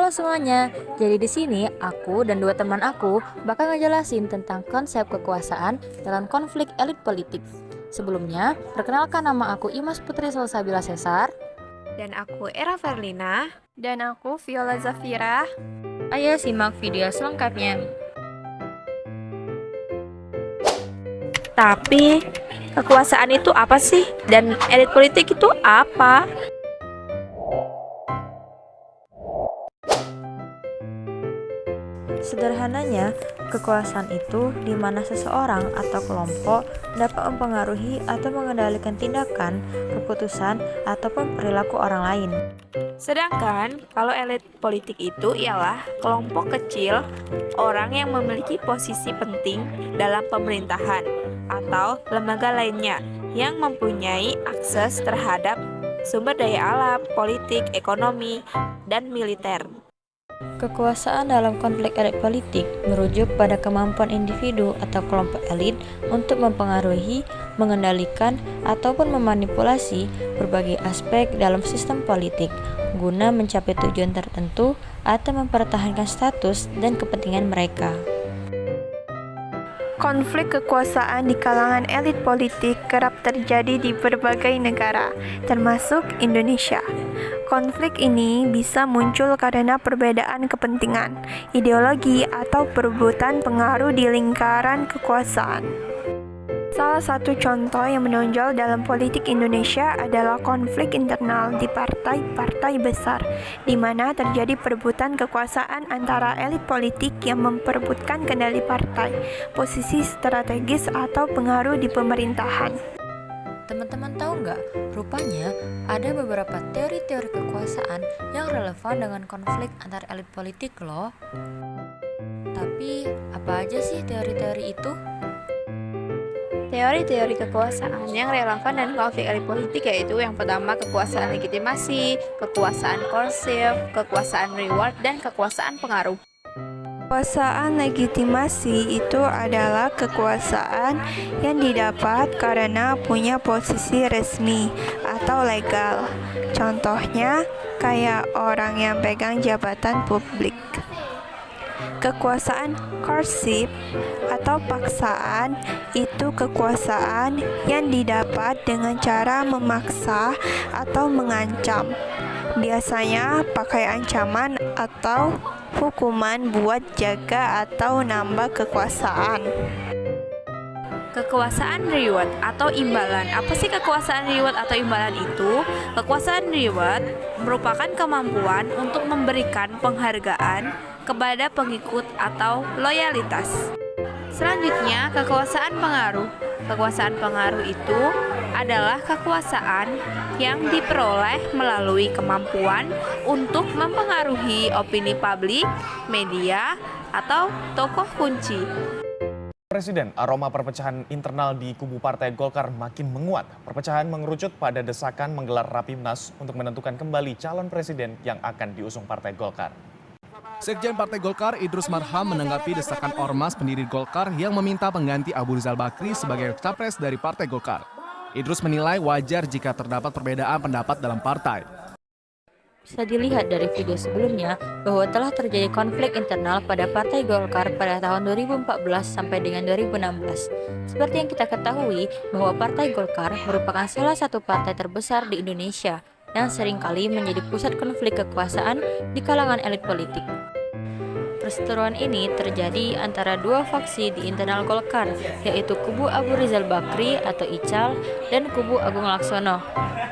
Halo semuanya, jadi di sini aku dan dua teman aku bakal ngejelasin tentang konsep kekuasaan dalam konflik elit politik. Sebelumnya, perkenalkan nama aku Imas Putri Salsabila Cesar. Dan aku Era Verlina. Dan aku Viola Zafira. Ayo simak video selengkapnya. Tapi, kekuasaan itu apa sih? Dan elit politik itu apa? Sederhananya, kekuasaan itu di mana seseorang atau kelompok dapat mempengaruhi atau mengendalikan tindakan, keputusan, ataupun perilaku orang lain. Sedangkan, kalau elit politik itu ialah kelompok kecil orang yang memiliki posisi penting dalam pemerintahan atau lembaga lainnya yang mempunyai akses terhadap sumber daya alam, politik, ekonomi, dan militer. Kekuasaan dalam konflik elit politik merujuk pada kemampuan individu atau kelompok elit untuk mempengaruhi, mengendalikan, ataupun memanipulasi berbagai aspek dalam sistem politik guna mencapai tujuan tertentu atau mempertahankan status dan kepentingan mereka. Konflik kekuasaan di kalangan elit politik kerap terjadi di berbagai negara, termasuk Indonesia. Konflik ini bisa muncul karena perbedaan kepentingan, ideologi, atau perebutan pengaruh di lingkaran kekuasaan. Salah satu contoh yang menonjol dalam politik Indonesia adalah konflik internal di partai-partai besar, di mana terjadi perebutan kekuasaan antara elit politik yang memperebutkan kendali partai, posisi strategis atau pengaruh di pemerintahan. Teman-teman tahu nggak? Rupanya ada beberapa teori-teori kekuasaan yang relevan dengan konflik antar elit politik loh. Tapi apa aja sih teori-teori itu? Teori-teori kekuasaan yang relevan dan konflik elit politik yaitu yang pertama kekuasaan legitimasi, kekuasaan korsif, kekuasaan reward, dan kekuasaan pengaruh. Kekuasaan legitimasi itu adalah kekuasaan yang didapat karena punya posisi resmi atau legal. Contohnya kayak orang yang pegang jabatan publik. Kekuasaan korsif atau paksaan itu kekuasaan yang didapat dengan cara memaksa atau mengancam. Biasanya pakai ancaman atau hukuman buat jaga atau nambah kekuasaan. Kekuasaan reward atau imbalan. Apa sih kekuasaan reward atau imbalan itu? Kekuasaan reward merupakan kemampuan untuk memberikan penghargaan kepada pengikut atau loyalitas. Selanjutnya, kekuasaan pengaruh. Kekuasaan pengaruh itu adalah kekuasaan yang diperoleh melalui kemampuan untuk mempengaruhi opini publik, media, atau tokoh kunci. Presiden, aroma perpecahan internal di kubu Partai Golkar makin menguat. Perpecahan mengerucut pada desakan menggelar Rapimnas untuk menentukan kembali calon presiden yang akan diusung Partai Golkar. Sekjen Partai Golkar Idrus Marham menanggapi desakan ormas pendiri Golkar yang meminta pengganti Abu Rizal Bakri sebagai capres dari Partai Golkar. Idrus menilai wajar jika terdapat perbedaan pendapat dalam partai. Bisa dilihat dari video sebelumnya bahwa telah terjadi konflik internal pada Partai Golkar pada tahun 2014 sampai dengan 2016. Seperti yang kita ketahui bahwa Partai Golkar merupakan salah satu partai terbesar di Indonesia yang seringkali menjadi pusat konflik kekuasaan di kalangan elit politik. Perseteruan ini terjadi antara dua faksi di internal Golkar, yaitu kubu Abu Rizal Bakri atau Ical dan kubu Agung Laksono.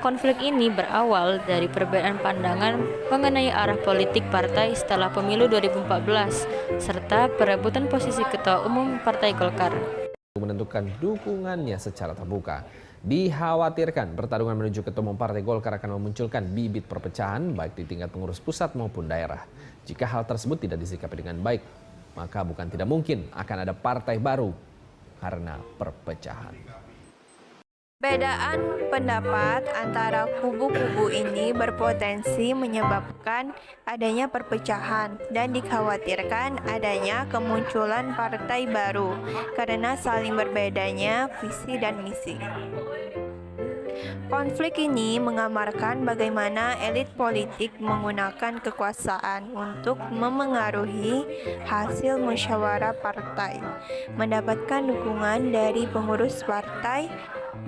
Konflik ini berawal dari perbedaan pandangan mengenai arah politik partai setelah pemilu 2014, serta perebutan posisi ketua umum Partai Golkar. Menentukan dukungannya secara terbuka. Dikhawatirkan pertarungan menuju ketua umum Partai Golkar akan memunculkan bibit perpecahan baik di tingkat pengurus pusat maupun daerah. Jika hal tersebut tidak disikapi dengan baik, maka bukan tidak mungkin akan ada partai baru karena perpecahan. Perbedaan pendapat antara kubu-kubu ini berpotensi menyebabkan adanya perpecahan dan dikhawatirkan adanya kemunculan partai baru karena saling berbedanya visi dan misi. Konflik ini menggambarkan bagaimana elit politik menggunakan kekuasaan untuk memengaruhi hasil musyawarah partai, mendapatkan dukungan dari pengurus partai,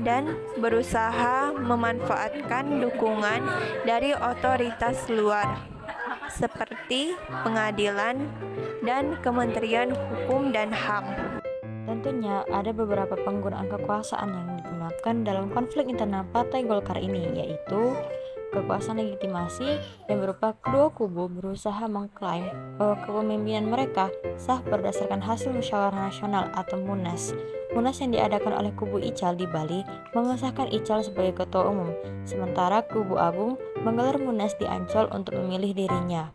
dan berusaha memanfaatkan dukungan dari otoritas luar, seperti pengadilan dan Kementerian Hukum dan HAM. Tentunya ada beberapa penggunaan kekuasaan yang digunakan dalam konflik internal Partai Golkar ini, yaitu kekuasaan legitimasi yang berupa kedua kubu berusaha mengklaim bahwa kepemimpinan mereka sah berdasarkan hasil musyawarah nasional atau Munas. Munas yang diadakan oleh kubu Ical di Bali mengesahkan Ical sebagai ketua umum, sementara kubu Agung menggelar Munas di Ancol untuk memilih dirinya.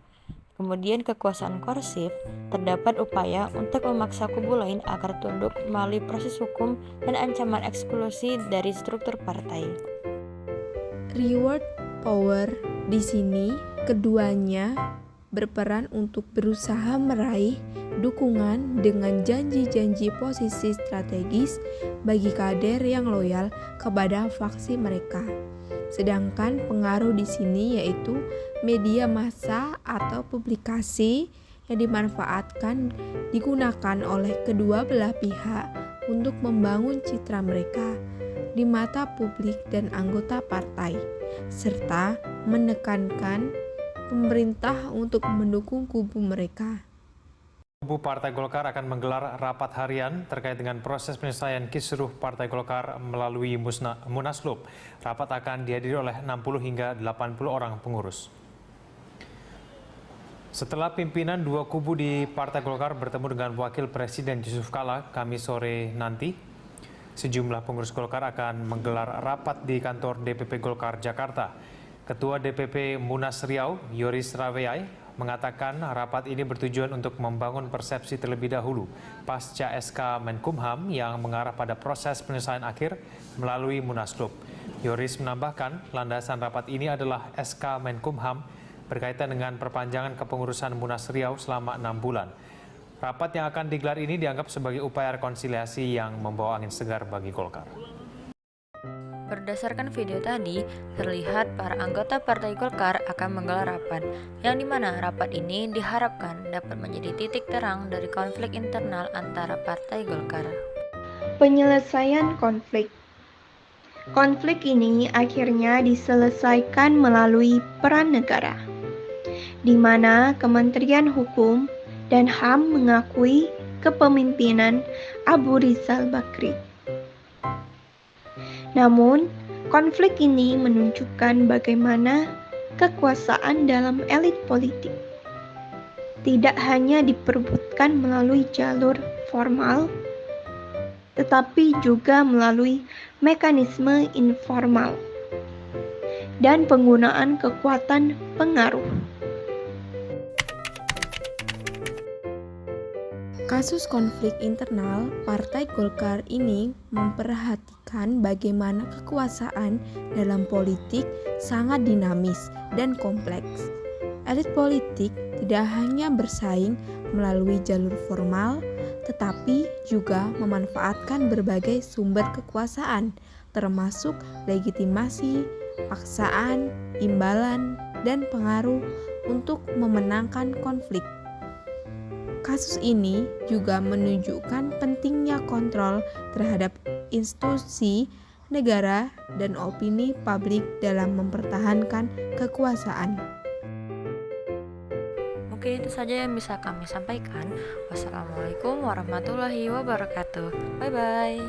Kemudian kekuasaan korsif, terdapat upaya untuk memaksa kubu lain agar tunduk melalui proses hukum dan ancaman eksklusi dari struktur partai. Reward power di sini keduanya berperan untuk berusaha meraih dukungan dengan janji-janji posisi strategis bagi kader yang loyal kepada faksi mereka. Sedangkan pengaruh di sini yaitu media massa atau publikasi yang dimanfaatkan digunakan oleh kedua belah pihak untuk membangun citra mereka di mata publik dan anggota partai, serta menekankan pemerintah untuk mendukung kubu mereka. Kubu Partai Golkar akan menggelar rapat harian terkait dengan proses penyelesaian kisruh Partai Golkar melalui Munaslup. Rapat akan dihadiri oleh 60 hingga 80 orang pengurus. Setelah pimpinan dua kubu di Partai Golkar bertemu dengan Wakil Presiden Yusuf Kala Kamis sore nanti, sejumlah pengurus Golkar akan menggelar rapat di kantor DPP Golkar Jakarta. Ketua DPP Munas Riau, Yoris Raweai, mengatakan rapat ini bertujuan untuk membangun persepsi terlebih dahulu pasca SK Menkumham yang mengarah pada proses penyelesaian akhir melalui Munaslup. Yoris menambahkan landasan rapat ini adalah SK Menkumham berkaitan dengan perpanjangan kepengurusan Munas Riau selama 6 bulan. Rapat yang akan digelar ini dianggap sebagai upaya rekonsiliasi yang membawa angin segar bagi Golkar. Berdasarkan video tadi, terlihat para anggota Partai Golkar akan menggelar rapat, yang dimana rapat ini diharapkan dapat menjadi titik terang dari konflik internal antara Partai Golkar. Penyelesaian konflik. Konflik ini akhirnya diselesaikan melalui peran negara, di mana Kementerian Hukum dan HAM mengakui kepemimpinan Abu Rizal Bakri. Namun, konflik ini menunjukkan bagaimana kekuasaan dalam elit politik tidak hanya diperebutkan melalui jalur formal, tetapi juga melalui mekanisme informal dan penggunaan kekuatan pengaruh. Kasus konflik internal Partai Golkar ini memperhatikan bagaimana kekuasaan dalam politik sangat dinamis dan kompleks. Elit politik tidak hanya bersaing melalui jalur formal, tetapi juga memanfaatkan berbagai sumber kekuasaan, termasuk legitimasi, paksaan, imbalan, dan pengaruh untuk memenangkan konflik. Kasus ini juga menunjukkan pentingnya kontrol terhadap institusi negara dan opini publik dalam mempertahankan kekuasaan. Mungkin itu saja yang bisa kami sampaikan. Wassalamualaikum warahmatullahi wabarakatuh. Bye-bye.